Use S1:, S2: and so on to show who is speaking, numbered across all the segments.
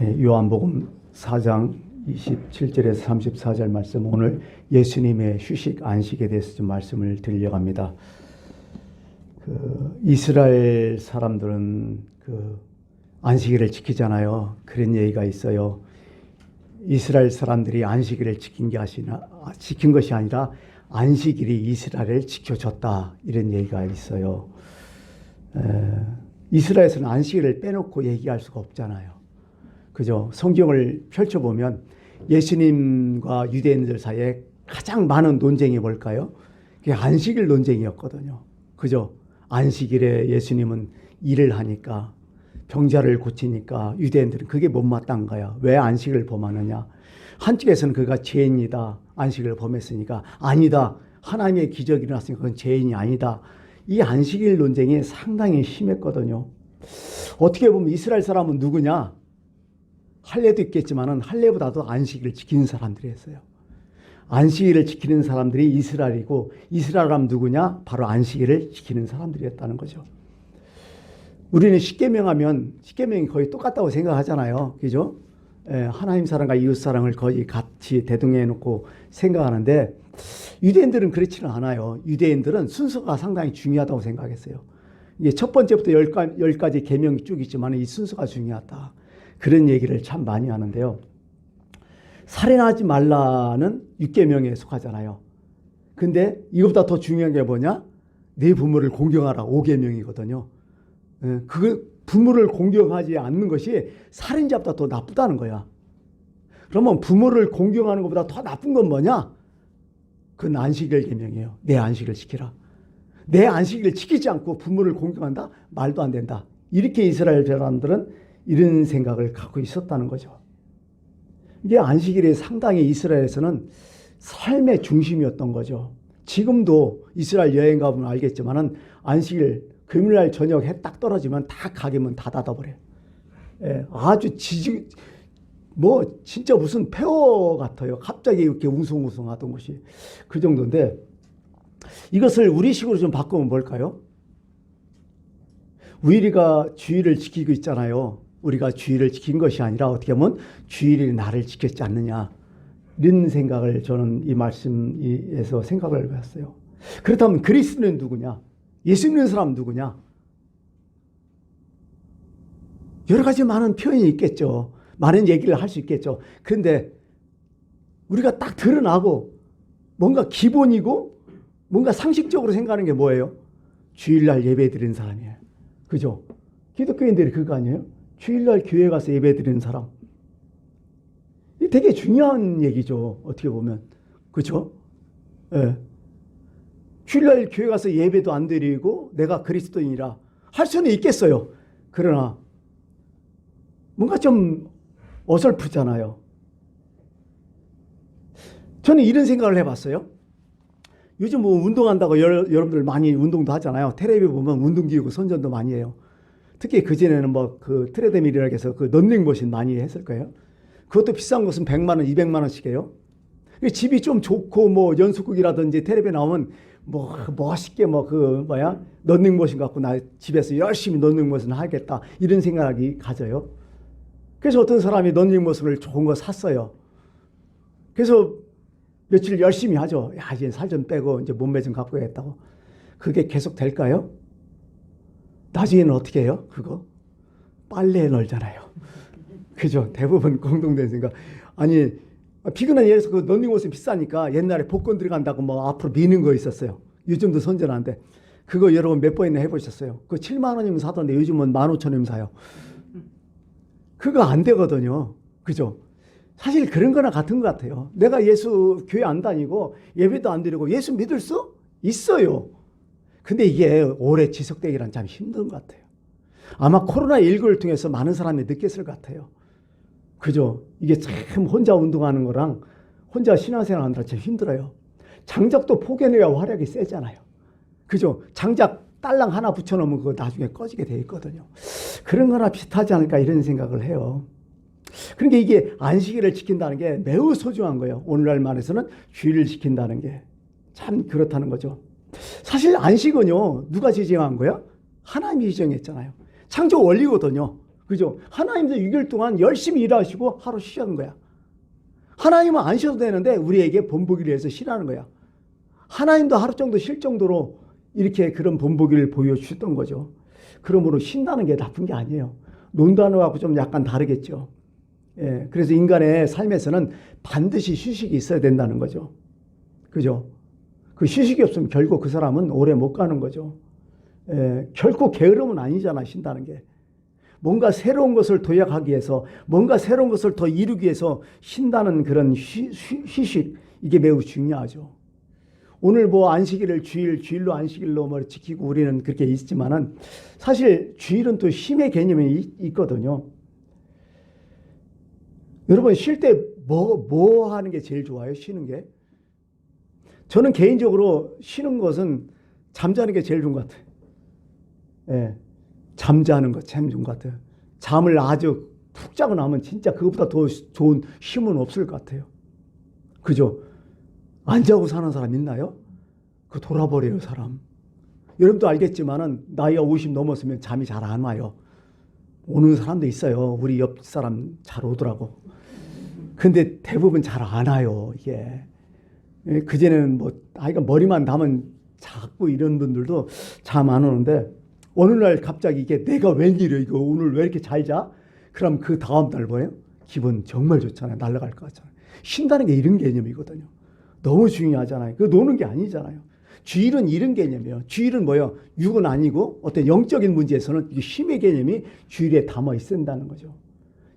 S1: 요한복음 4장 27절에서 34절 말씀, 오늘 예수님의 휴식 안식에 대해서 좀 말씀을 드리려고 합니다. 이스라엘 사람들은 안식일을 지키잖아요. 그런 얘기가 있어요. 이스라엘 사람들이 안식일을 지킨 것이 아니라 안식일이 이스라엘을 지켜줬다, 이런 얘기가 있어요. 이스라엘에서는 안식일을 빼놓고 얘기할 수가 없잖아요. 그죠? 성경을 펼쳐보면 예수님과 유대인들 사이에 가장 많은 논쟁이 뭘까요? 그게 안식일 논쟁이었거든요. 그죠? 안식일에 예수님은 일을 하니까, 병자를 고치니까 유대인들은 그게 못마땅한 거야. 왜 안식을 범하느냐? 한쪽에서는 그가 죄인이다, 안식을 범했으니까. 아니다, 하나님의 기적이 일어났으니까 그건 죄인이 아니다. 이 안식일 논쟁이 상당히 심했거든요. 어떻게 보면 이스라엘 사람은 누구냐? 할례도 있겠지만은 할례보다도 안식일을 지키는 사람들이었어요. 안식일을 지키는 사람들이 이스라엘이고, 이스라엘 하면 누구냐? 바로 안식일을 지키는 사람들이었다는 거죠. 우리는 십계명 하면 십계명이 거의 똑같다고 생각하잖아요. 그죠? 하나님 사랑과 이웃 사랑을 거의 같이 대등해 놓고 생각하는데, 유대인들은 그렇지는 않아요. 유대인들은 순서가 상당히 중요하다고 생각했어요. 이게 첫 번째부터 10가지 계명이 쭉 있지만 이 순서가 중요하다, 그런 얘기를 참 많이 하는데요. 살인하지 말라는 6계명에 속하잖아요. 근데 이것보다 더 중요한 게 뭐냐? 네 부모를 공경하라, 5계명이거든요. 그 부모를 공경하지 않는 것이 살인자보다 더 나쁘다는 거야. 그러면 부모를 공경하는 것보다 더 나쁜 건 뭐냐? 그건 안식일 계명이에요. 내 안식을 지키라. 내 안식일을 지키지 않고 부모를 공경한다? 말도 안 된다. 이렇게 이스라엘 사람들은 이런 생각을 갖고 있었다는 거죠. 이게 안식일이 상당히 이스라엘에서는 삶의 중심이었던 거죠. 지금도 이스라엘 여행 가보면 알겠지만은 안식일 금요일날 저녁 해 딱 떨어지면 다 가게문 다 닫아버려요. 아주 진짜 무슨 폐허 같아요. 갑자기 이렇게 웅성웅성하던 것이 그 정도인데, 이것을 우리식으로 좀 바꾸면 뭘까요? 우리가 주일을 지키고 있잖아요. 우리가 주일을 지킨 것이 아니라 어떻게 보면 주일이 나를 지켰지 않느냐, 이런 생각을 저는 이 말씀에서 생각을 해봤어요. 그렇다면 그리스도는 누구냐? 예수 믿는 사람은 누구냐? 여러 가지 많은 표현이 있겠죠. 많은 얘기를 할 수 있겠죠. 그런데 우리가 딱 드러나고 뭔가 기본이고 뭔가 상식적으로 생각하는 게 뭐예요? 주일날 예배 드리는 사람이에요. 그죠? 기독교인들이 그거 아니에요? 주일날 교회 가서 예배 드리는 사람. 이게 되게 중요한 얘기죠. 어떻게 보면. 그죠? 예. 주일날 교회 가서 예배도 안 드리고 내가 그리스도인이라 할 수는 있겠어요. 그러나 뭔가 좀 어설프잖아요. 저는 이런 생각을 해봤어요. 요즘 운동한다고 여러분들 많이 운동도 하잖아요. 텔레비 보면 운동기구 선전도 많이 해요. 특히 그전에는 트레드밀이라고 해서 런닝머신 많이 했을 거예요. 그것도 비싼 것은 100만 원, 200만 원씩 해요. 집이 좀 좋고 연수국이라든지 텔레비에 나오면 멋있게 런닝머신 갖고 나 집에서 열심히 런닝머신 하겠다, 이런 생각이 가져요. 그래서 어떤 사람이 런닝머신을 좋은 거 샀어요. 그래서 며칠 열심히 하죠. 야, 이제 살 좀 빼고 이제 몸매 좀 갖고 야겠다고. 그게 계속 될까요? 나중에는 어떻게 해요? 그거 빨래에 널잖아요. 그죠? 대부분 공동된 생각. 아니, 비근한 예에서 그 런닝머신 비싸니까 옛날에 복권 들어간다고 앞으로 미는 거 있었어요. 요즘도 선전한데 그거 여러분 몇 번이나 해보셨어요? 그거 7만 원이면 사던데 요즘은 15,000원이면 사요. 그거 안 되거든요. 그죠? 사실 그런 거나 같은 것 같아요. 내가 예수 교회 안 다니고 예배도 안 드리고 예수 믿을 수 있어요. 근데 이게 오래 지속되기란 참 힘든 것 같아요. 아마 코로나19를 통해서 많은 사람이 느꼈을 것 같아요. 그죠? 이게 참 혼자 운동하는 거랑 혼자 신앙생활 하느라 참 힘들어요. 장작도 포개내야 화력이 세잖아요. 그죠? 장작 딸랑 하나 붙여놓으면 그거 나중에 꺼지게 돼 있거든요. 그런 거나 비슷하지 않을까, 이런 생각을 해요. 그러니까 이게 안식일을 지킨다는 게 매우 소중한 거예요. 오늘날 말에서는 주일을 지킨다는 게 참 그렇다는 거죠. 사실 안식은요, 누가 지정한 거야? 하나님이 지정했잖아요. 창조 원리거든요. 그죠? 하나님도 6일 동안 열심히 일하시고 하루 쉬는 거야. 하나님은 안 쉬어도 되는데 우리에게 본보기를 위해서 쉬라는 거야. 하나님도 하루 정도 쉴 정도로 이렇게 그런 본보기를 보여주셨던 거죠. 그러므로 쉰다는 게 나쁜 게 아니에요. 논다는 거하고 좀 약간 다르겠죠. 예, 그래서 인간의 삶에서는 반드시 휴식이 있어야 된다는 거죠. 그죠? 그 휴식이 없으면 결국 그 사람은 오래 못 가는 거죠. 예, 결코 게으름은 아니잖아, 쉰다는 게. 뭔가 새로운 것을 도약하기 위해서, 뭔가 새로운 것을 더 이루기 위해서 쉰다는 그런 휴식, 이게 매우 중요하죠. 오늘 뭐 안식일을 주일로 안식일로 뭐 지키고 우리는 그렇게 있지만은 사실 주일은 또 쉼의 개념이 있거든요. 여러분 쉴 때 뭐 하는 게 제일 좋아요? 쉬는 게? 저는 개인적으로 쉬는 것은 잠자는 게 제일 좋은 것 같아요. 예, 잠자는 거 참 좋은 것 같아요. 잠을 아주 푹 자고 나면 진짜 그것보다 더 좋은 쉼은 없을 것 같아요. 그죠? 안 자고 사는 사람 있나요? 그 돌아버려요, 사람. 여러분도 알겠지만은 나이가 50 넘었으면 잠이 잘 안 와요. 오는 사람도 있어요. 우리 옆 사람 잘 오더라고. 근데 대부분 잘 안 와요, 이게. 그전에는 뭐 아이가 머리만 담은 자꾸 이런 분들도 잠 안 오는데 어느 날 갑자기 이게 내가 웬일이야 이거 오늘 왜 이렇게 잘 자? 그럼 그 다음 날 뭐예요? 기분 정말 좋잖아요. 날아갈 것 같잖아요. 쉰다는 게 이런 개념이거든요. 너무 중요하잖아요. 그 노는 게 아니잖아요. 주일은 이런 개념이에요. 주일은 뭐예요? 육은 아니고 어떤 영적인 문제에서는 이 쉼의 개념이 주일에 담아 있는다는 거죠.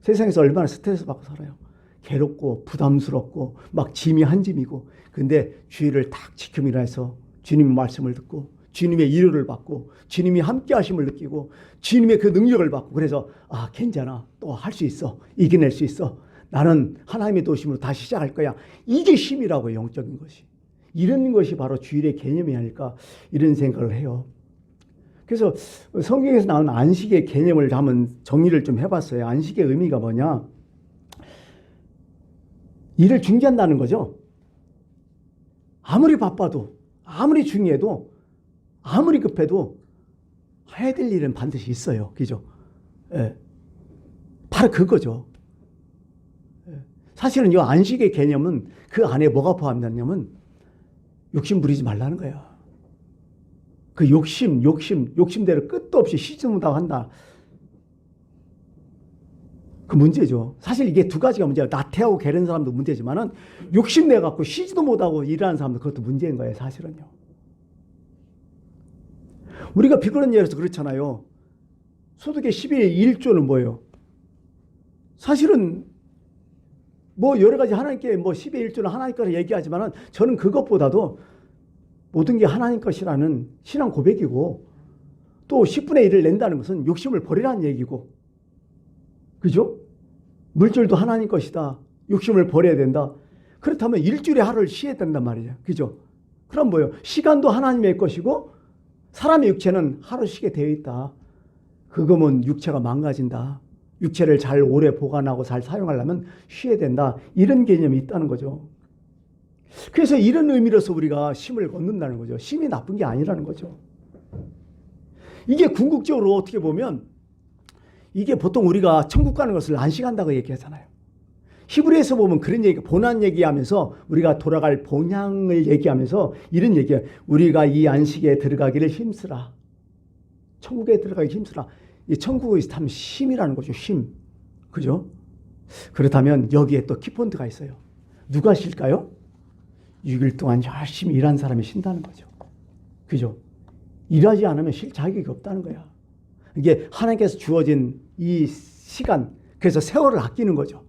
S1: 세상에서 얼마나 스트레스 받고 살아요. 괴롭고 부담스럽고 막 짐이 한 짐이고 근데 주일을 딱 지킴이라 해서 주님의 말씀을 듣고 주님의 위로를 받고 주님이 함께 하심을 느끼고 주님의 그 능력을 받고 그래서 아 괜찮아 또 할 수 있어 이겨낼 수 있어 나는 하나님의 도심으로 다시 시작할 거야. 이게 쉼이라고요. 영적인 것이. 이런 것이 바로 주일의 개념이 아닐까 이런 생각을 해요. 그래서 성경에서 나온 안식의 개념을 한번 정리를 좀 해봤어요. 안식의 의미가 뭐냐. 일을 중지한다는 거죠. 아무리 바빠도 아무리 중요해도 아무리 급해도 해야 될 일은 반드시 있어요. 그죠? 예. 바로 그거죠. 예. 사실은 이 안식의 개념은 그 안에 뭐가 포함되냐면 욕심 부리지 말라는 거야. 그 욕심대로 끝도 없이 쉬지 못하고 한다. 그 문제죠. 사실 이게 두 가지가 문제예요. 나태하고 게으른 사람도 문제지만은 욕심내 갖고 쉬지도 못하고 일하는 사람도 그것도 문제인 거예요. 사실은요. 우리가 비그런 예로서 그렇잖아요. 소득의 12의 1조는 뭐예요? 사실은 뭐 여러 가지 하나님께 뭐 10의 1조는 하나님 거를 얘기하지만은 저는 그것보다도 모든 게 하나님 것이라는 신앙 고백이고 또 10분의 1을 낸다는 것은 욕심을 버리라는 얘기고 그죠? 물질도 하나님 것이다. 욕심을 버려야 된다. 그렇다면 일주일에 하루를 쉬어야 된단 말이죠. 그죠? 그럼 뭐예요? 시간도 하나님의 것이고 사람의 육체는 하루 쉬게 되어 있다. 그거면 육체가 망가진다. 육체를 잘 오래 보관하고 잘 사용하려면 쉬어야 된다. 이런 개념이 있다는 거죠. 그래서 이런 의미로서 우리가 쉼을 걷는다는 거죠. 쉼이 나쁜 게 아니라는 거죠. 이게 궁극적으로 어떻게 보면 이게 보통 우리가 천국 가는 것을 안식한다고 얘기하잖아요. 히브리에서 보면 그런 얘기, 본안 얘기하면서 우리가 돌아갈 본향을 얘기하면서 이런 얘기예요. 우리가 이 안식에 들어가기를 힘쓰라. 천국에 들어가기 힘쓰라. 이 천국의 참 쉼이라는 거죠. 쉼. 그죠? 그렇다면 여기에 또 키포인트가 있어요. 누가 쉴까요? 6일 동안 열심히 일한 사람이 쉰다는 거죠. 그죠? 일하지 않으면 쉴 자격이 없다는 거야. 이게 하나님께서 주어진 이 시간, 그래서 세월을 아끼는 거죠.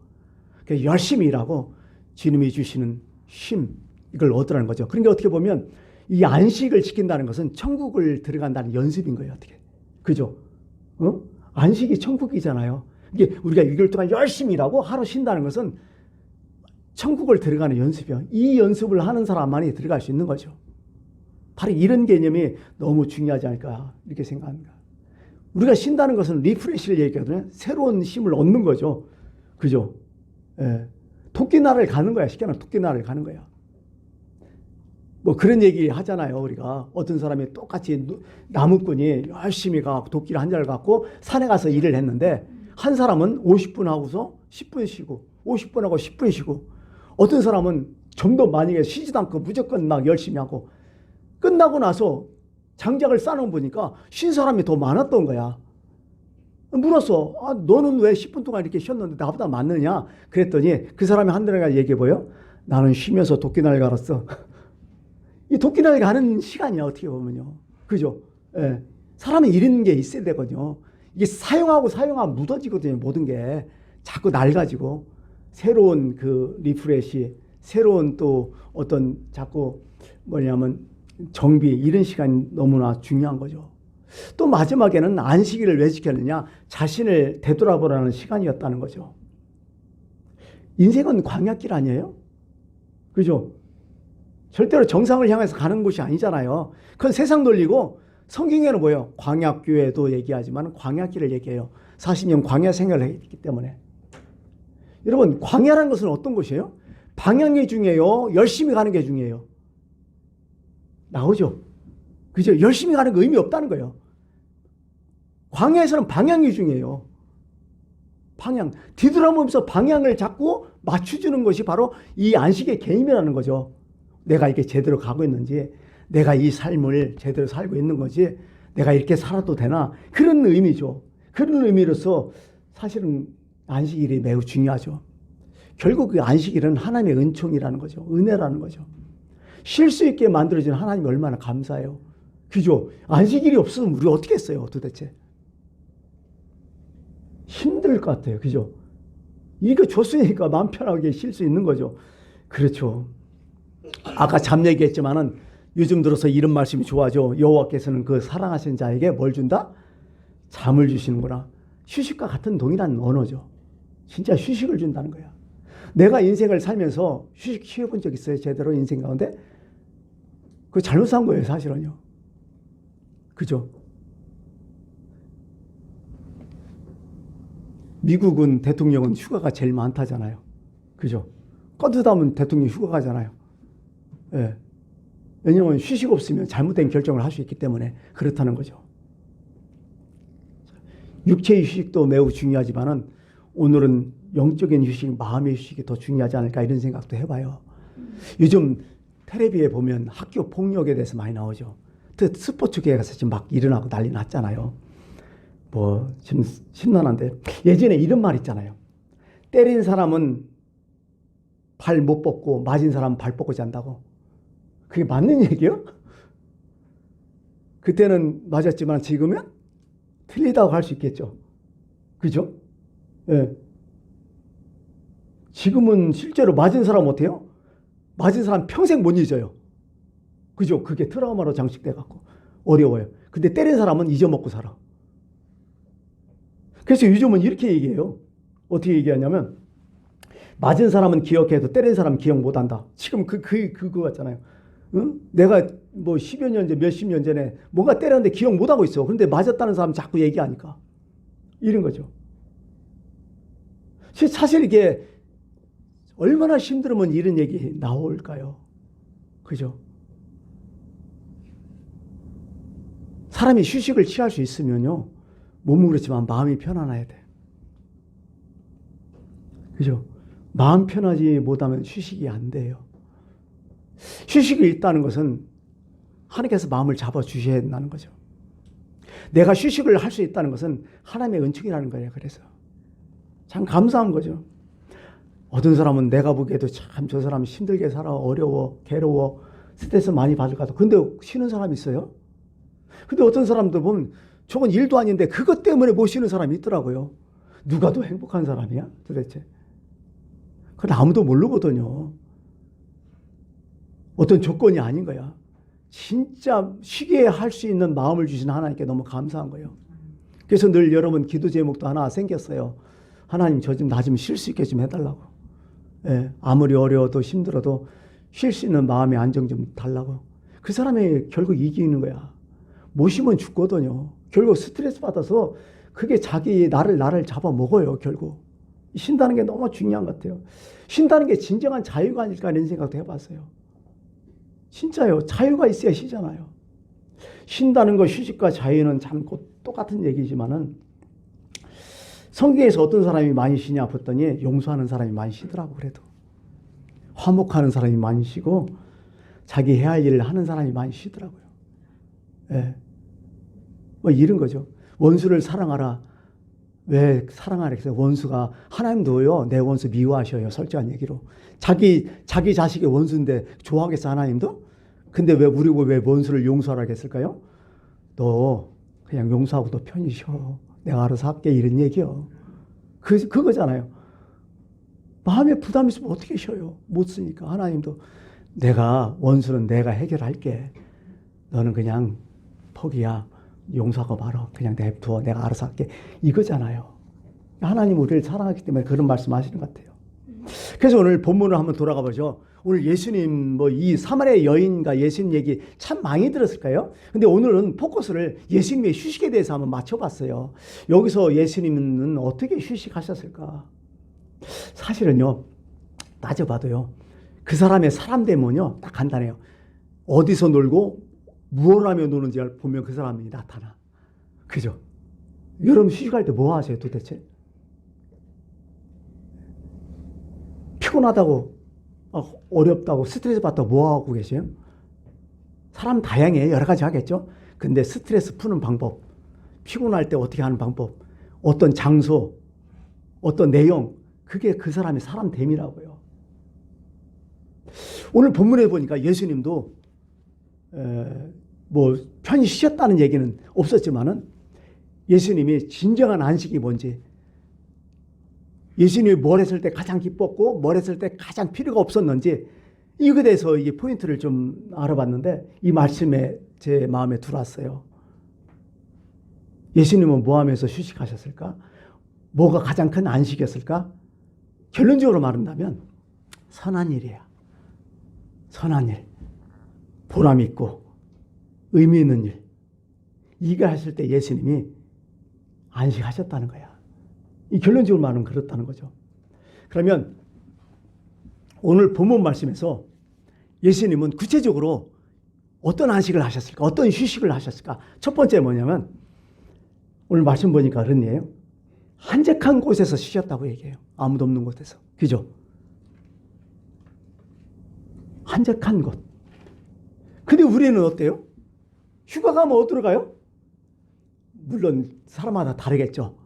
S1: 그래서 열심히 일하고 주님이 주시는 쉼, 이걸 얻으라는 거죠. 그러니까 어떻게 보면 이 안식을 지킨다는 것은 천국을 들어간다는 연습인 거예요. 어떻게? 그죠? 안식이 천국이잖아요. 이게 우리가 6개월 동안 열심히 일하고 하루 쉰다는 것은 천국을 들어가는 연습이요. 이 연습을 하는 사람만이 들어갈 수 있는 거죠. 바로 이런 개념이 너무 중요하지 않을까 이렇게 생각합니다. 우리가 쉰다는 것은 리프레시를 얘기하거든요. 새로운 힘을 얻는 거죠. 그죠? 예. 토끼나라를 가는 거야. 쉽게 말하면 토끼나라를 가는 거야. 뭐 그런 얘기 하잖아요. 우리가 어떤 사람이 똑같이 나무꾼이 열심히 가고 도끼를 한 자를 갖고 산에 가서 일을 했는데 한 사람은 50분 하고서 10분 쉬고 50분 하고 10분 쉬고 어떤 사람은 좀도 만약에 쉬지도 않고 무조건 막 열심히 하고 끝나고 나서 장작을 쌓아놓은 보니까 쉰 사람이 더 많았던 거야. 물었어. 아, 너는 왜 10분 동안 이렇게 쉬었는데 나보다 많느냐? 그랬더니 그 사람이 한드레가 얘기해 보여. 나는 쉬면서 도끼날 갈았어. 이 도끼날 가는 시간이야 어떻게 보면요. 그죠? 예. 사람이 이런 게 있어야 되거든요. 이게 사용하면 묻어지거든요. 모든 게 자꾸 낡아지고 새로운 그 리프레시, 새로운 또 어떤 자꾸 뭐냐면 정비 이런 시간이 너무나 중요한 거죠. 또 마지막에는 안식일을 왜 지켰느냐? 자신을 되돌아보라는 시간이었다는 거죠. 인생은 광야길 아니에요? 그죠? 절대로 정상을 향해서 가는 곳이 아니잖아요. 그건 세상 논리고 성경에는 뭐예요? 광야교회도 얘기하지만 광야길을 얘기해요. 40년 광야 생활을 했기 때문에. 여러분, 광야라는 것은 어떤 곳이에요? 방향이 중요해요? 열심히 가는 게 중요해요? 나오죠? 그죠? 열심히 가는 거 의미 없다는 거예요. 광야에서는 방향이 중요해요. 방향. 뒤돌아보면서 방향을 잡고 맞춰주는 것이 바로 이 안식의 개념이라는 거죠. 내가 이렇게 제대로 가고 있는지, 내가 이 삶을 제대로 살고 있는 거지, 내가 이렇게 살아도 되나? 그런 의미죠. 그런 의미로서 사실은 안식일이 매우 중요하죠. 결국 그 안식일은 하나님의 은총이라는 거죠. 은혜라는 거죠. 쉴 수 있게 만들어진 하나님이 얼마나 감사해요. 그죠? 안식일이 없으면 우리 어떻게 했어요 도대체? 힘들 것 같아요. 그죠? 이거 줬으니까 마음 편하게 쉴 수 있는 거죠. 그렇죠. 아까 잠 얘기했지만은 요즘 들어서 이런 말씀이 좋아져. 여호와께서는 그 사랑하신 자에게 뭘 준다? 잠을 주시는구나. 휴식과 같은 동일한 언어죠. 진짜 휴식을 준다는 거야. 내가 인생을 살면서 휴식 취해본 적 있어요? 제대로 인생 가운데? 그거 잘못 산 거예요, 사실은요. 그죠? 미국은 대통령은 휴가가 제일 많다잖아요. 그죠? 꺼드다면 대통령 휴가 가잖아요. 예. 왜냐하면 휴식 없으면 잘못된 결정을 할 수 있기 때문에 그렇다는 거죠. 육체의 휴식도 매우 중요하지만은 오늘은 영적인 휴식, 마음의 휴식이 더 중요하지 않을까 이런 생각도 해봐요. 요즘 텔레비에 보면 학교 폭력에 대해서 많이 나오죠. 스포츠계에서 지금 막 일어나고 난리 났잖아요. 뭐 지금 심란한데 예전에 이런 말 있잖아요. 때린 사람은 발 못 뻗고 맞은 사람은 발 뻗고 잔다고. 그게 맞는 얘기요? 그때는 맞았지만 지금은 틀리다고 할 수 있겠죠. 그죠? 예. 지금은 실제로 맞은 사람 어때요? 맞은 사람 평생 못 잊어요. 그죠? 그게 트라우마로 장식돼 갖고 어려워요. 근데 때린 사람은 잊어먹고 살아. 그래서 요즘은 이렇게 얘기해요. 어떻게 얘기하냐면 맞은 사람은 기억해도 때린 사람은 기억 못한다. 지금 그거 같잖아요. 응? 내가 뭐 10여 년 전, 몇십 년 전에 뭔가 때렸는데 기억 못하고 있어. 그런데 맞았다는 사람 자꾸 얘기하니까. 이런 거죠. 사실 이게 얼마나 힘들으면 이런 얘기 나올까요? 그죠? 사람이 휴식을 취할 수 있으면요. 몸은 그렇지만 마음이 편안해야 돼. 그죠? 마음 편하지 못하면 휴식이 안 돼요. 휴식이 있다는 것은 하나님께서 마음을 잡아주셔야 된다는 거죠. 내가 휴식을 할 수 있다는 것은 하나님의 은총이라는 거예요. 그래서 참 감사한 거죠. 어떤 사람은 내가 보기에도 참 저 사람 힘들게 살아, 어려워, 괴로워, 스트레스 많이 받을 것 같아. 근데 쉬는 사람이 있어요? 근데 어떤 사람도 보면 저건 일도 아닌데 그것 때문에 못 쉬는 사람이 있더라고요. 누가 더 행복한 사람이야 도대체? 그건 아무도 모르거든요. 어떤 조건이 아닌 거야. 진짜 쉬게 할 수 있는 마음을 주신 하나님께 너무 감사한 거예요. 그래서 늘 여러분 기도 제목도 하나 생겼어요. 하나님 저 좀 나 좀 쉴 수 있게 좀 해달라고. 예, 아무리 어려워도 힘들어도 쉴 수 있는 마음의 안정 좀 달라고. 그 사람이 결국 이기는 거야. 못 쉬면 죽거든요. 결국 스트레스 받아서 그게 자기 나를 잡아먹어요. 결국. 쉰다는 게 너무 중요한 것 같아요. 쉰다는 게 진정한 자유가 아닐까 이런 생각도 해봤어요. 진짜요. 자유가 있어야 쉬잖아요. 쉰다는 거 휴식과 자유는 참 똑같은 얘기지만은 성경에서 어떤 사람이 많이 쉬냐 봤더니 용서하는 사람이 많이 쉬더라고. 그래도 화목하는 사람이 많이 쉬고 자기 해야 할 일을 하는 사람이 많이 쉬더라고요. 예. 뭐 이런 거죠. 원수를 사랑하라. 왜 사랑하라 했어요? 원수가 하나님도요 내 원수 미워하셔요. 솔직한 얘기로 자기 자식의 원수인데 좋아하겠어 하나님도? 근데 왜 우리고 왜 원수를 용서하라 했을까요? 너 그냥 용서하고 너 편히 쉬어. 내가 알아서 할게 이런 얘기요. 그거잖아요. 마음에 부담 있으면 어떻게 쉬어요? 못 쓰니까 하나님도 원수는 내가 해결할게. 너는 그냥 포기야. 용서하고 말어. 그냥 냅둬. 내가 알아서 할게. 이거잖아요. 하나님 우리를 사랑하기 때문에 그런 말씀하시는 것 같아요. 그래서 오늘 본문을 한번 돌아가 보죠. 오늘 예수님 이 사마리아 여인과 예수님 얘기 참 많이 들었을까요? 근데 오늘은 포커스를 예수님의 휴식에 대해서 한번 맞춰봤어요. 여기서 예수님은 어떻게 휴식하셨을까? 사실은요, 따져봐도요, 그 사람의 사람 되면요, 딱 간단해요. 어디서 놀고 무엇을 하며 노는지 보면 그 사람이 나타나. 그죠? 여러분 휴식할 때 뭐 하세요 도대체? 피곤하다고, 어렵다고, 스트레스 받다고 뭐 하고 계세요? 사람 다양해요. 여러 가지 하겠죠? 근데 스트레스 푸는 방법, 피곤할 때 어떻게 하는 방법, 어떤 장소, 어떤 내용, 그게 그 사람의 사람됨이라고요. 오늘 본문에 보니까 예수님도 편히 쉬셨다는 얘기는 없었지만은 예수님이 진정한 안식이 뭔지, 예수님이 뭘 했을 때 가장 기뻤고 뭘 했을 때 가장 필요가 없었는지 이거에 대해서 이 포인트를 좀 알아봤는데 이 말씀에 제 마음에 들어왔어요. 예수님은 뭐 하면서 휴식하셨을까? 뭐가 가장 큰 안식이었을까? 결론적으로 말한다면 선한 일이야. 선한 일. 보람 있고 의미 있는 일. 이거 하실 때 예수님이 안식하셨다는 거야. 이 결론적으로 말하면 그렇다는 거죠. 그러면 오늘 본문 말씀에서 예수님은 구체적으로 어떤 안식을 하셨을까? 어떤 휴식을 하셨을까? 첫 번째 뭐냐면 오늘 말씀 보니까 그런 예요. 한적한 곳에서 쉬셨다고 얘기해요. 아무도 없는 곳에서. 그죠? 한적한 곳. 근데 우리는 어때요? 휴가 가면 어디로 가요? 물론 사람마다 다르겠죠.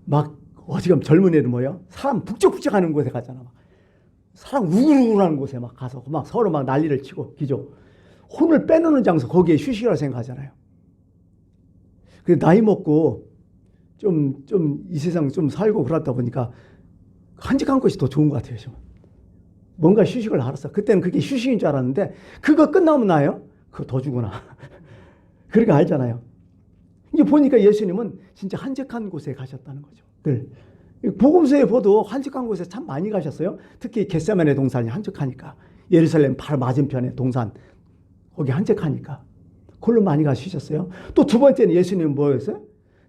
S1: 막 어지금 젊은 애들 뭐예요? 사람 북적북적하는 곳에 가잖아. 사람 우글우글하는 곳에 막 가서 막 서로 막 난리를 치고, 그죠? 혼을 빼놓는 장소, 거기에 휴식이라고 생각하잖아요. 근데 나이 먹고 좀 이 세상 좀 살고 그러다 보니까 한적한 곳이 더 좋은 것 같아요. 지금. 뭔가 휴식을 알았어. 그때는 그게 휴식인 줄 알았는데 그거 끝나면 나요? 그거 더 주구나. 그렇게 알잖아요. 이제 보니까 예수님은 진짜 한적한 곳에 가셨다는 거죠. 늘. 복음서에 보도 한적한 곳에 참 많이 가셨어요. 특히 겟세마네 동산이 한적하니까. 예루살렘 바로 맞은편에 동산. 거기 한적하니까. 그걸로 많이 가시셨어요. 또 두 번째는 예수님은 뭐였어요?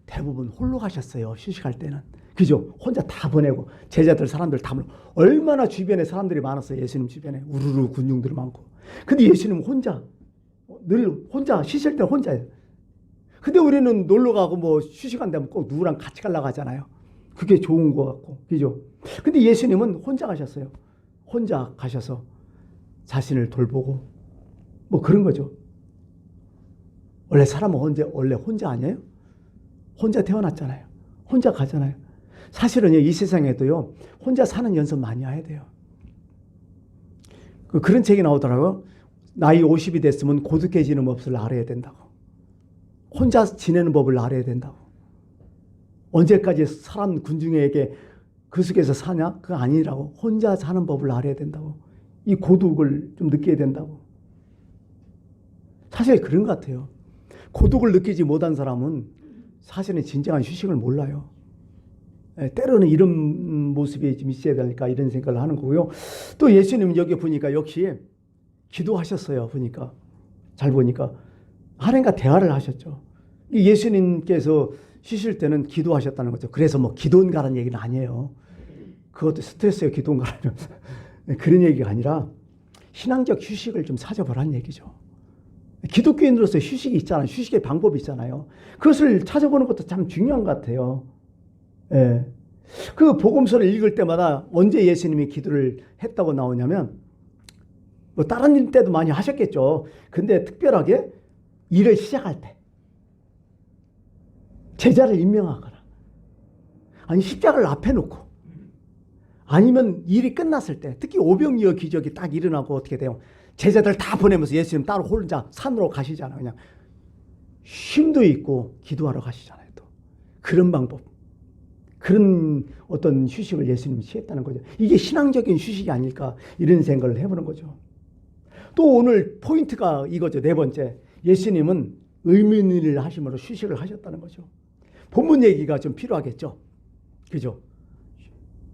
S1: 대부분 홀로 가셨어요. 휴식할 때는. 그죠? 혼자 다 보내고 제자들 사람들 다 보내고 얼마나 주변에 사람들이 많았어요. 예수님 주변에. 우르르 군중들이 많고. 근데 예수님은 혼자. 늘 혼자 쉬실 때 혼자예요. 근데 우리는 놀러 가고 뭐 휴식한 데면 꼭 누구랑 같이 가려고 하잖아요. 그게 좋은 것 같고. 그죠? 근데 예수님은 혼자 가셨어요. 혼자 가셔서 자신을 돌보고 뭐 그런 거죠. 원래 사람은 원래 혼자 아니에요? 혼자 태어났잖아요. 혼자 가잖아요. 사실은 이 세상에도요, 혼자 사는 연습 많이 해야 돼요. 그런 책이 나오더라고요. 나이 50이 됐으면 고독해지는 법을 알아야 된다고. 혼자 지내는 법을 알아야 된다고. 언제까지 사람 군중에게 그 속에서 사냐? 그거 아니라고. 혼자 사는 법을 알아야 된다고. 이 고독을 좀 느껴야 된다고. 사실 그런 것 같아요. 고독을 느끼지 못한 사람은 사실은 진정한 휴식을 몰라요. 때로는 이런 모습이 좀 있어야 되니까 이런 생각을 하는 거고요. 또 예수님은 여기 보니까 역시 기도하셨어요. 보니까 잘 보니까 하나님과 대화를 하셨죠. 예수님께서 쉬실 때는 기도하셨다는 거죠. 그래서 뭐 기도인가라는 얘기는 아니에요. 그것도 스트레스예요. 기도인가라는 그런 얘기가 아니라 신앙적 휴식을 좀 찾아보라는 얘기죠. 기독교인으로서 휴식이 있잖아요. 휴식의 방법이 있잖아요. 그것을 찾아보는 것도 참 중요한 것 같아요. 예. 그 복음서를 읽을 때마다 언제 예수님이 기도를 했다고 나오냐면, 뭐 다른 일 때도 많이 하셨겠죠. 근데 특별하게 일을 시작할 때, 제자를 임명하거나, 아니 십자가를 앞에 놓고, 아니면 일이 끝났을 때, 특히 오병이어 기적이 딱 일어나고 어떻게 돼요? 제자들 다 보내면서 예수님 따로 혼자 산으로 가시잖아요. 그냥 힘도 있고 기도하러 가시잖아요. 또 그런 방법, 그런 어떤 휴식을 예수님이 취했다는 거죠. 이게 신앙적인 휴식이 아닐까, 이런 생각을 해보는 거죠. 또 오늘 포인트가 이거죠. 네 번째, 예수님은 의미 있는 일을 하심으로 휴식을 하셨다는 거죠. 본문 얘기가 좀 필요하겠죠. 그죠?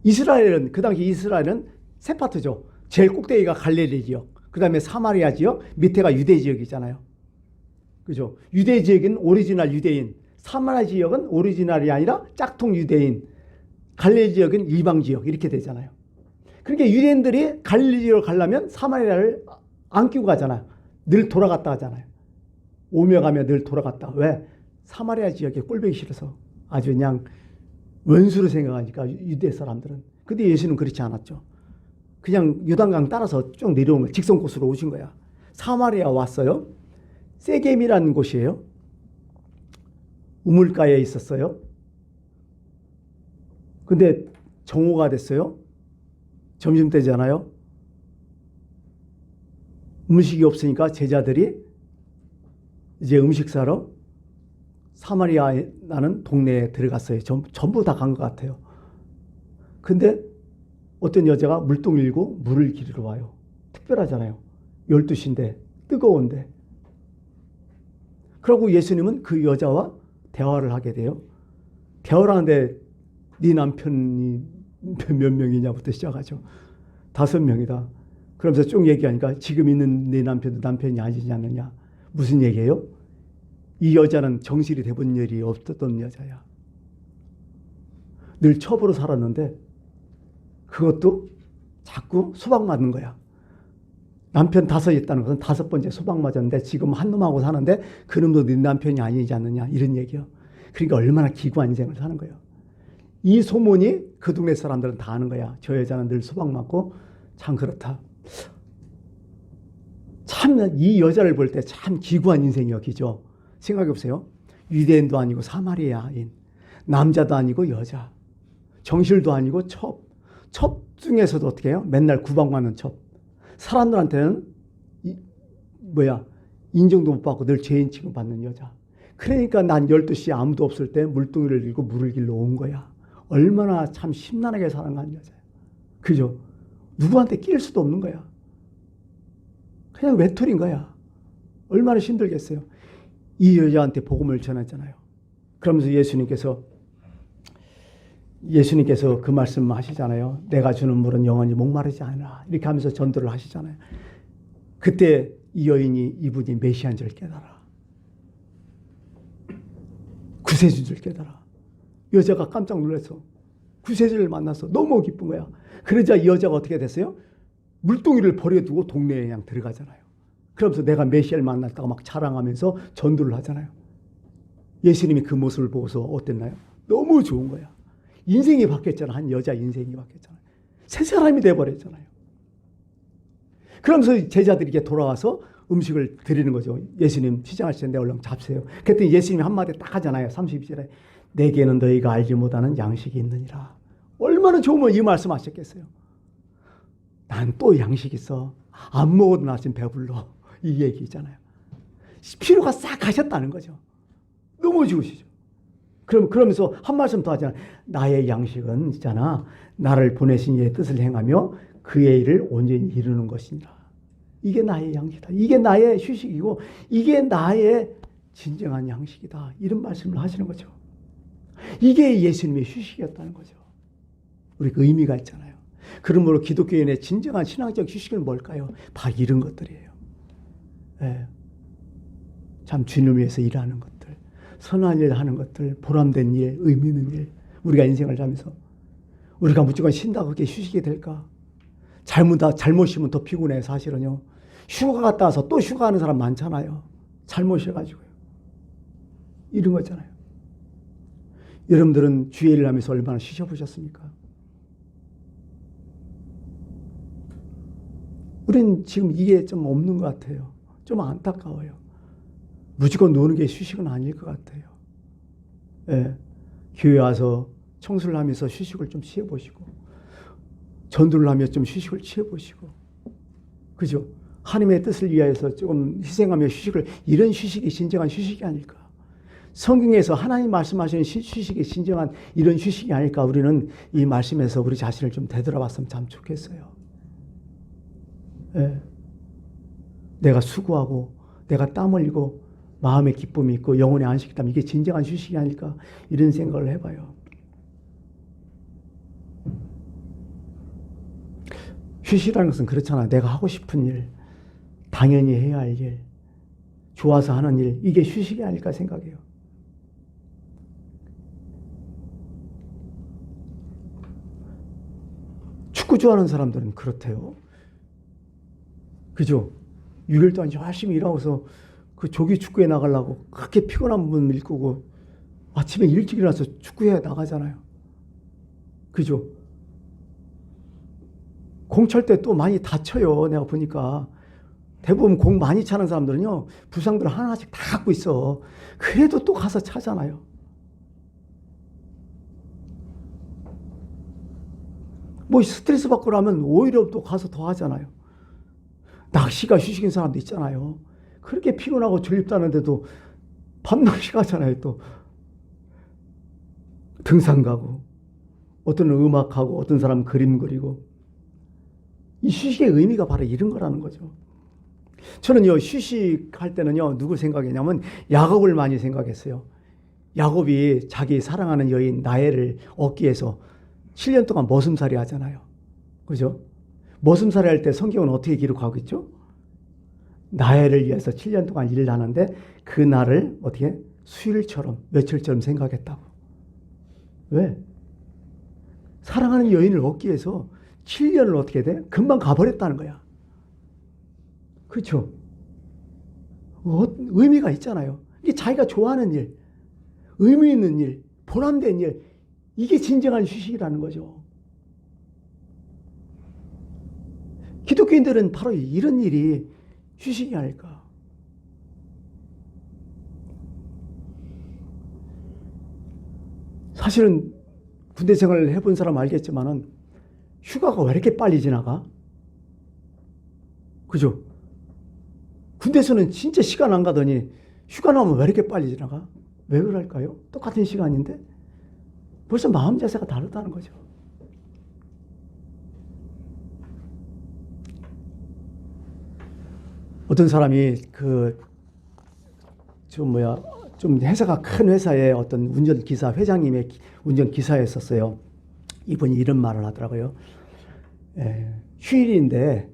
S1: 이스라엘은, 그 당시 이스라엘은 세 파트죠. 제일 꼭대기가 갈릴리 지역, 그 다음에 사마리아 지역, 밑에가 유대 지역이잖아요. 그죠? 유대 지역은 오리지널 유대인, 사마리아 지역은 오리지널이 아니라 짝퉁 유대인, 갈릴리 지역은 이방 지역, 이렇게 되잖아요. 그러니까 유대인들이 갈릴리 지역으로 가려면 사마리아를 안 끼고 가잖아요. 늘 돌아갔다 하잖아요. 오며 가며 늘 돌아갔다. 왜? 사마리아 지역에 꼴보기 싫어서 아주 그냥 원수로 생각하니까, 유대 사람들은. 근데 예수는 그렇지 않았죠. 그냥 요단강 따라서 쭉 내려온 거예요. 직선 코스로 오신 거야. 사마리아 왔어요. 세겜이라는 곳이에요. 우물가에 있었어요. 근데 정오가 됐어요. 점심때잖아요. 음식이 없으니까 제자들이 이제 음식 사러 사마리아라는 동네에 들어갔어요. 전부 다 간 것 같아요. 근데 어떤 여자가 물동 일고 물을 기르러 와요. 특별하잖아요. 12시인데 뜨거운데. 그러고 예수님은 그 여자와 대화를 하게 돼요. 대화를 하는데 네 남편이 몇 명이냐부터 시작하죠. 5명이다. 그러면서 쭉 얘기하니까 지금 있는 네 남편도 남편이 아니지 않느냐. 무슨 얘기예요? 이 여자는 정실이 돼본 일이 없었던 여자야. 늘 첩으로 살았는데 그것도 자꾸 수박 맞는 거야. 남편 5 있다는 것은 5번째 수박 맞았는데 지금 한 놈하고 사는데 그 놈도 네 남편이 아니지 않느냐, 이런 얘기요. 그러니까 얼마나 기구한 인생을 사는 거예요. 이 소문이 그 동네 사람들은 다 아는 거야. 저 여자는 늘 수박 맞고 참 그렇다. 참 이 여자를 볼 때 참 기구한 인생이었기죠. 생각해 보세요. 유대인도 아니고 사마리아인, 남자도 아니고 여자, 정실도 아니고 첩, 첩 중에서도 어떻게 해요? 맨날 구박받는 첩. 사람들한테는 인정도 못 받고 늘 죄인 취급받는 여자. 그러니까 난 12시에 아무도 없을 때 물동이를 들고 물을 길러 온 거야. 얼마나 참 심란하게 살아간 여자야. 그죠? 누구한테 끼일 수도 없는 거야. 그냥 외톨인 거야. 얼마나 힘들겠어요. 이 여자한테 복음을 전했잖아요. 그러면서 예수님께서 그 말씀 하시잖아요. 내가 주는 물은 영원히 목마르지 않아. 이렇게 하면서 전도를 하시잖아요. 그때 이 여인이 이분이 메시아인 줄 깨달아. 구세주인 줄 깨달아. 여자가 깜짝 놀라서 구세주를 만나서 너무 기쁜 거야. 그러자 이 여자가 어떻게 됐어요? 물동이를 버려두고 동네에 그냥 들어가잖아요. 그러면서 내가 메시아를 만났다고 막 자랑하면서 전도를 하잖아요. 예수님이 그 모습을 보고서 어땠나요? 너무 좋은 거야. 인생이 바뀌었잖아. 한 여자 인생이 바뀌었잖아요. 새 사람이 돼버렸잖아요. 그러면서 제자들에게 돌아와서 음식을 드리는 거죠. 예수님 시장하실 텐데 얼른 잡세요. 그랬더니 예수님이 한마디 딱 하잖아요. 32절에 내게는 너희가 알지 못하는 양식이 있느니라. 얼마나 좋으면 이 말씀 하셨겠어요. 난 또 양식 있어. 안 먹어도 나 지금 배불러. 이 얘기잖아요. 필요가 싹 가셨다는 거죠. 너무 좋으시죠. 그러면서 한 말씀 더 하잖아요. 나의 양식은 있잖아. 나를 보내신 이의 뜻을 행하며 그의 일을 온전히 이루는 것이니라. 이게 나의 양식이다. 이게 나의 휴식이고 이게 나의 진정한 양식이다. 이런 말씀을 하시는 거죠. 이게 예수님의 휴식이었다는 거죠. 우리 그 의미가 있잖아요. 그러므로 기독교인의 진정한 신앙적 휴식은 뭘까요? 바로 이런 것들이에요. 네. 참 주님을 위해서 일하는 것들, 선한 일 하는 것들, 보람된 일, 의미 있는 일. 우리가 인생을 살면서 우리가 무조건 쉰다고 그게 휴식이 될까? 잘못 쉬면 더 피곤해. 사실은요. 휴가 갔다 와서 또 휴가하는 사람 많잖아요. 잘못 쉬어가지고요. 이런 거잖아요. 여러분들은 주의 일을 하면서 얼마나 쉬셔보셨습니까? 우리는 지금 이게 좀 없는 것 같아요. 좀 안타까워요. 무조건 노는 게 휴식은 아닐 것 같아요. 예, 교회 와서 청소를 하면서 휴식을 좀 취해보시고, 전도를 하며 좀 휴식을 취해보시고, 그죠? 하나님의 뜻을 위하여서 조금 희생하며 휴식을, 이런 휴식이 진정한 휴식이 아닐까? 성경에서 하나님 말씀하시는 휴식이 진정한 이런 휴식이 아닐까? 우리는 이 말씀에서 우리 자신을 좀 되돌아봤으면 참 좋겠어요. 예. 내가 수고하고 내가 땀 흘리고 마음의 기쁨이 있고 영혼의 안식이 있다면 이게 진정한 휴식이 아닐까? 이런 생각을 해봐요. 휴식이라는 것은 그렇잖아. 내가 하고 싶은 일, 당연히 해야 할 일, 좋아서 하는 일, 이게 휴식이 아닐까 생각해요. 축구 좋아하는 사람들은 그렇대요. 그죠? 6일 동안 열심히 일하고서 그 조기 축구에 나가려고 그렇게 피곤한 분 일구고 아침에 일찍 일어나서 축구에 나가잖아요. 그죠? 공 찰 때 또 많이 다쳐요. 내가 보니까. 대부분 공 많이 차는 사람들은요, 부상들 하나씩 다 갖고 있어. 그래도 또 가서 차잖아요. 뭐 스트레스 받고 나면 오히려 또 가서 더 하잖아요. 낚시가 휴식인 사람도 있잖아요. 그렇게 피곤하고 졸립다는데도 밤낚시 가잖아요. 또 등산 가고, 어떤 음악하고, 어떤 사람은 그림 그리고. 이 휴식의 의미가 바로 이런 거라는 거죠. 저는요, 휴식할 때는요, 누구 생각했냐면 야곱을 많이 생각했어요. 야곱이 자기 사랑하는 여인 라헬을 얻기 위해서 7년 동안 머슴살이 하잖아요. 그죠? 머슴살이 할 때 성경은 어떻게 기록하고 있죠? 라헬을 위해서 7년 동안 일을 하는데 그 날을 어떻게 수일처럼, 며칠처럼 생각했다고. 왜? 사랑하는 여인을 얻기 위해서 7년을 어떻게 돼? 금방 가버렸다는 거야. 그렇죠? 의미가 있잖아요. 이게 자기가 좋아하는 일, 의미 있는 일, 보람된 일, 이게 진정한 휴식이라는 거죠. 기독교인들은 바로 이런 일이 휴식이 아닐까. 사실은 군대 생활을 해본 사람 알겠지만은 휴가가 왜 이렇게 빨리 지나가? 그죠? 군대에서는 진짜 시간 안 가더니 휴가 나오면 왜 이렇게 빨리 지나가? 왜 그럴까요? 똑같은 시간인데 벌써 마음 자세가 다르다는 거죠. 어떤 사람이 좀 회사가 큰 회사의 어떤 운전기사, 회장님의 운전기사였었어요. 이분이 이런 말을 하더라고요. 휴일이었는데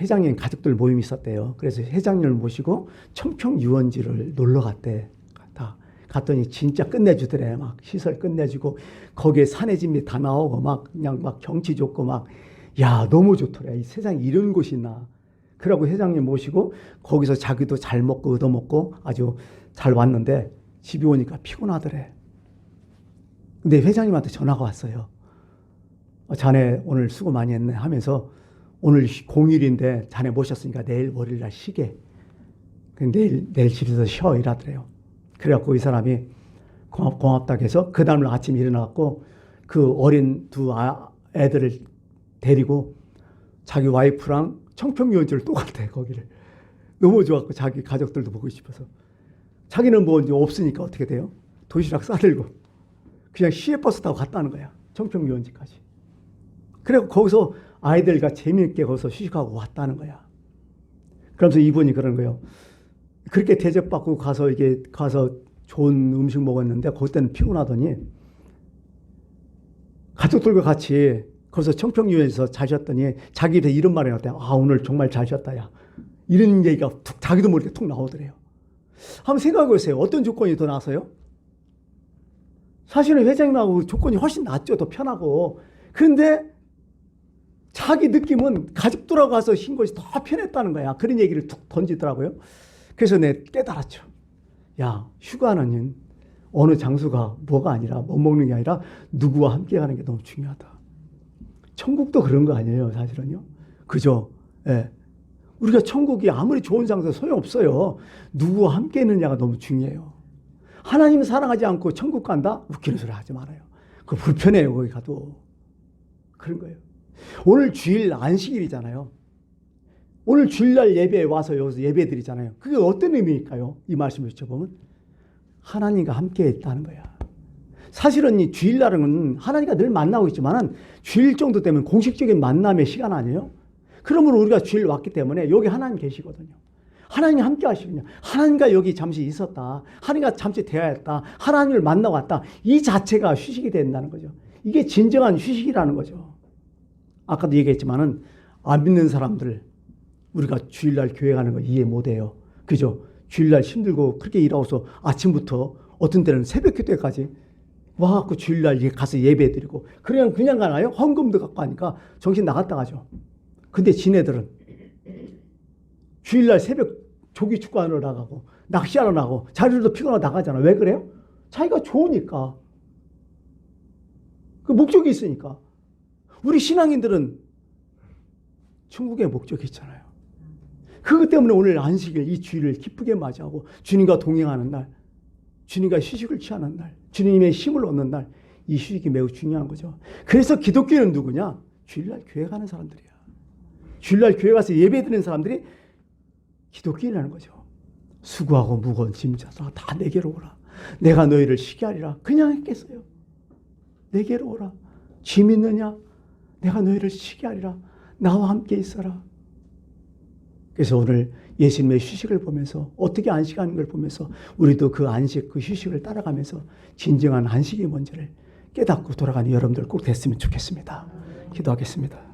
S1: 회장님 가족들 모임이 있었대요. 그래서 회장님을 모시고 청평 유원지를 놀러 갔대. 갔더니 진짜 끝내주더래. 막 시설 끝내주고 거기에 산의 진미 다 나오고 막 그냥 막 경치 좋고 막 야 너무 좋더래. 이 세상에 이런 곳이 있나. 그러고 회장님 모시고 거기서 자기도 잘 먹고 얻어먹고 아주 잘 왔는데 집에 오니까 피곤하더래. 근데 회장님한테 전화가 왔어요. 자네 오늘 수고 많이 했네 하면서 오늘 공휴일인데 자네 모셨으니까 내일 월요일날 쉬게. 내일 집에서 쉬어 이러더래요. 그래갖고 이 사람이 고맙다고 해서 그 다음날 아침에 일어나갖고 그 어린 두 애들을 데리고 자기 와이프랑 청평유원지를 또 갔대. 거기를 너무 좋았고 자기 가족들도 보고 싶어서. 자기는 뭐 이제 없으니까 어떻게 돼요? 도시락 싸들고 그냥 시외버스 타고 갔다는 거야. 청평유원지까지. 그리고 거기서 아이들과 재미있게 거기서 휴식하고 왔다는 거야. 그러면서 이분이 그러는 거예요. 그렇게 대접받고 가서 좋은 음식 먹었는데 그때는 피곤하더니 가족들과 같이 거기서 청평유원에서 잘 쉬었더니 자기한테 이런 말을 했대. 아 오늘 정말 잘 쉬었다 야. 이런 얘기가 자기도 모르게 툭 나오더래요. 한번 생각해 보세요. 어떤 조건이 더 나았어요? 사실은 회장님하고 조건이 훨씬 낫죠. 더 편하고. 그런데 자기 느낌은 가족들하고 가서 쉰 것이 더 편했다는 거야. 그런 얘기를 툭 던지더라고요. 그래서 내가 깨달았죠. 야 휴가는 어느 장소가 뭐가 아니라 뭐 먹는 게 아니라 누구와 함께 가는 게 너무 중요하다. 천국도 그런 거 아니에요, 사실은요. 그죠? 예. 우리가 천국이 아무리 좋은 장소 소용없어요. 누구와 함께 있느냐가 너무 중요해요. 하나님 사랑하지 않고 천국 간다? 웃기는 소리 하지 말아요. 그거 불편해요, 거기 가도. 그런 거예요. 오늘 주일 안식일이잖아요. 오늘 주일날 예배에 와서 여기서 예배 드리잖아요. 그게 어떤 의미일까요? 이 말씀을 여쭤보면 하나님과 함께 있다는 거야. 사실은 이 주일날은 하나님과 늘 만나고 있지만 주일 정도 되면 공식적인 만남의 시간 아니에요? 그러므로 우리가 주일 왔기 때문에 여기 하나님 계시거든요. 하나님이 함께 하시거든요. 하나님과 여기 잠시 있었다. 하나님과 잠시 대화했다. 하나님을 만나고 왔다. 이 자체가 휴식이 된다는 거죠. 이게 진정한 휴식이라는 거죠. 아까도 얘기했지만은 안 믿는 사람들 우리가 주일날 교회 가는 거 이해 못해요. 그죠? 주일날 힘들고 그렇게 일하고서 아침부터 어떤 때는 새벽 기도까지 와갖고 주일날 가서 예배 드리고 그냥 가나요? 헌금도 갖고 하니까 정신 나갔다 가죠. 근데 지네들은 주일날 새벽 조기 축구하러 나가고 낚시하러 나가고 자리로도 피곤하고 나가잖아. 왜 그래요? 자기가 좋으니까. 그 목적이 있으니까. 우리 신앙인들은 천국의 목적이 있잖아요. 그것 때문에 오늘 안식일 이 주일을 기쁘게 맞이하고 주님과 동행하는 날, 주님과 휴식을 취하는 날, 주님의 힘을 얻는 날, 이 휴식이 매우 중요한 거죠. 그래서 기독교는 누구냐? 주일날 교회 가는 사람들이야. 주일날 교회 가서 예배 드리는 사람들이 기독교인이라는 거죠. 수고하고 무거운 짐 져서 다 내게로 오라. 내가 너희를 쉬게 하리라. 그냥 했겠어요. 내게로 오라. 짐 있느냐? 내가 너희를 쉬게 하리라. 나와 함께 있어라. 그래서 오늘 예수님의 휴식을 보면서 어떻게 안식하는 걸 보면서 우리도 그 안식, 그 휴식을 따라가면서 진정한 안식이 뭔지를 깨닫고 돌아가는 여러분들 꼭 됐으면 좋겠습니다. 기도하겠습니다.